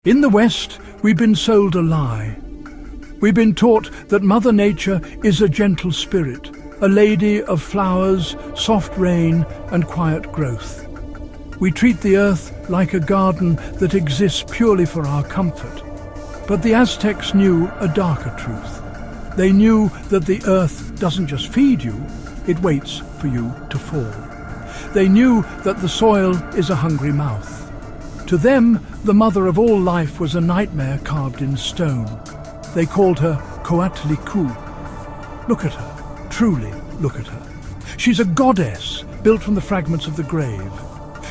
In the West, we've been sold a lie. We've been taught that Mother Nature is a gentle spirit, a lady of flowers, soft rain, and quiet growth. We treat the earth like a garden that exists purely for our comfort. But the Aztecs knew a darker truth. They knew that the earth doesn't just feed you, it waits for you to fall. They knew that the soil is a hungry mouth. To them, the mother of all life was a nightmare carved in stone. They called her Coatlicue. Look at her, truly look at her. She's a goddess built from the fragments of the grave.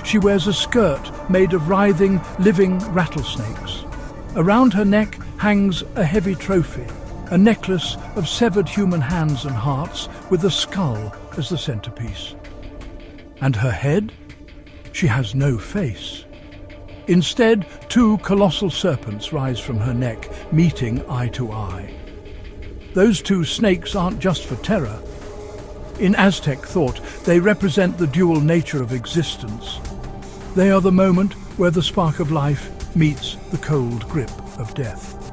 She wears a skirt made of writhing, living rattlesnakes. Around her neck hangs a heavy trophy, a necklace of severed human hands and hearts with a skull as the centerpiece. And her head? She has no face. Instead, two colossal serpents rise from her neck, meeting eye to eye. Those two snakes aren't just for terror. In Aztec thought, they represent the dual nature of existence. They are the moment where the spark of life meets the cold grip of death.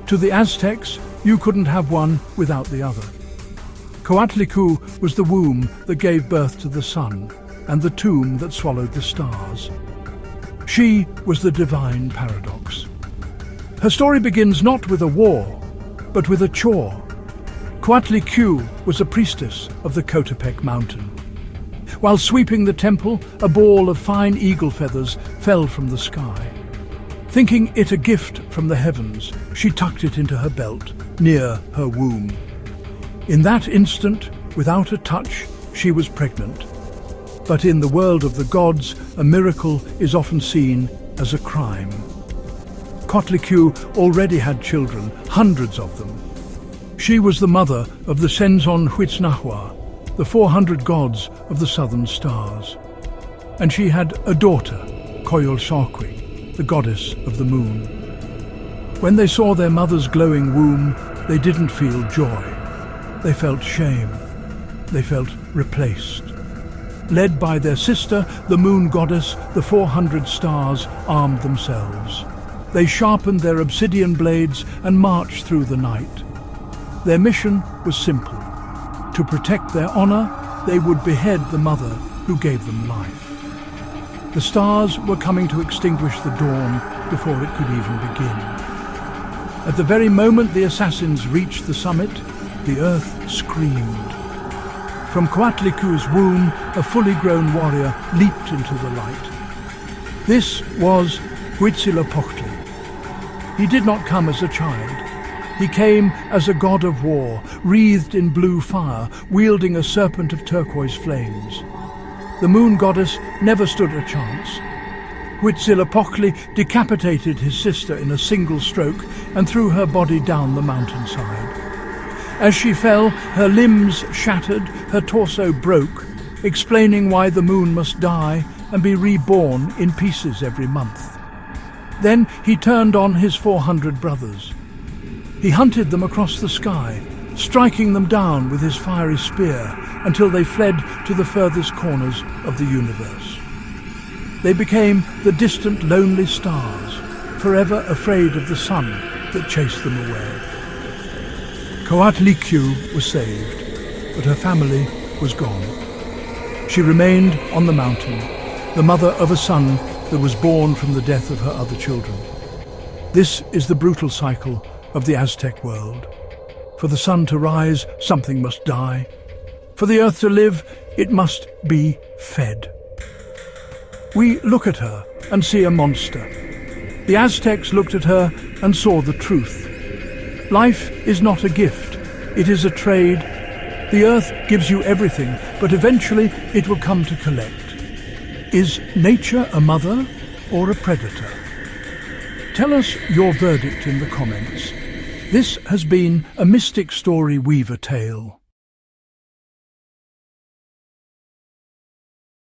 To the Aztecs, you couldn't have one without the other. Coatlicue was the womb that gave birth to the sun, and the tomb that swallowed the stars. She was the divine paradox. Her story begins not with a war, but with a chore. Coatlicue was a priestess of the Coatepec mountain. While sweeping the temple, a ball of fine eagle feathers fell from the sky. Thinking it a gift from the heavens, she tucked it into her belt, near her womb. In that instant, without a touch, she was pregnant. But in the world of the gods, a miracle is often seen as a crime. Coatlicue already had children, hundreds of them. She was the mother of the Huitzilopochtli, the 400 gods of the southern stars. And she had a daughter, Coatlicue, the goddess of the moon. When they saw their mother's glowing womb, they didn't feel joy. They felt shame. They felt replaced. Led by their sister, the moon goddess, the 400 stars armed themselves. They sharpened their obsidian blades and marched through the night. Their mission was simple. To protect their honor, they would behead the mother who gave them life. The stars were coming to extinguish the dawn before it could even begin. At the very moment the assassins reached the summit, the earth screamed. From Coatlicue's womb, a fully grown warrior leaped into the light. This was Huitzilopochtli. He did not come as a child. He came as a god of war, wreathed in blue fire, wielding a serpent of turquoise flames. The moon goddess never stood a chance. Huitzilopochtli decapitated his sister in a single stroke and threw her body down the mountainside. As she fell, her limbs shattered, her torso broke, explaining why the moon must die and be reborn in pieces every month. Then he turned on his 400 brothers. He hunted them across the sky, striking them down with his fiery spear until they fled to the furthest corners of the universe. They became the distant, lonely stars, forever afraid of the sun that chased them away. Coatlicue was saved, but her family was gone. She remained on the mountain, the mother of a son that was born from the death of her other children. This is the brutal cycle of the Aztec world. For the sun to rise, something must die. For the earth to live, it must be fed. We look at her and see a monster. The Aztecs looked at her and saw the truth. Life is not a gift, it is a trade. The earth gives you everything, but eventually it will come to collect. Is nature a mother or a predator? Tell us your verdict in the comments. This has been a Mystic Story Weaver tale.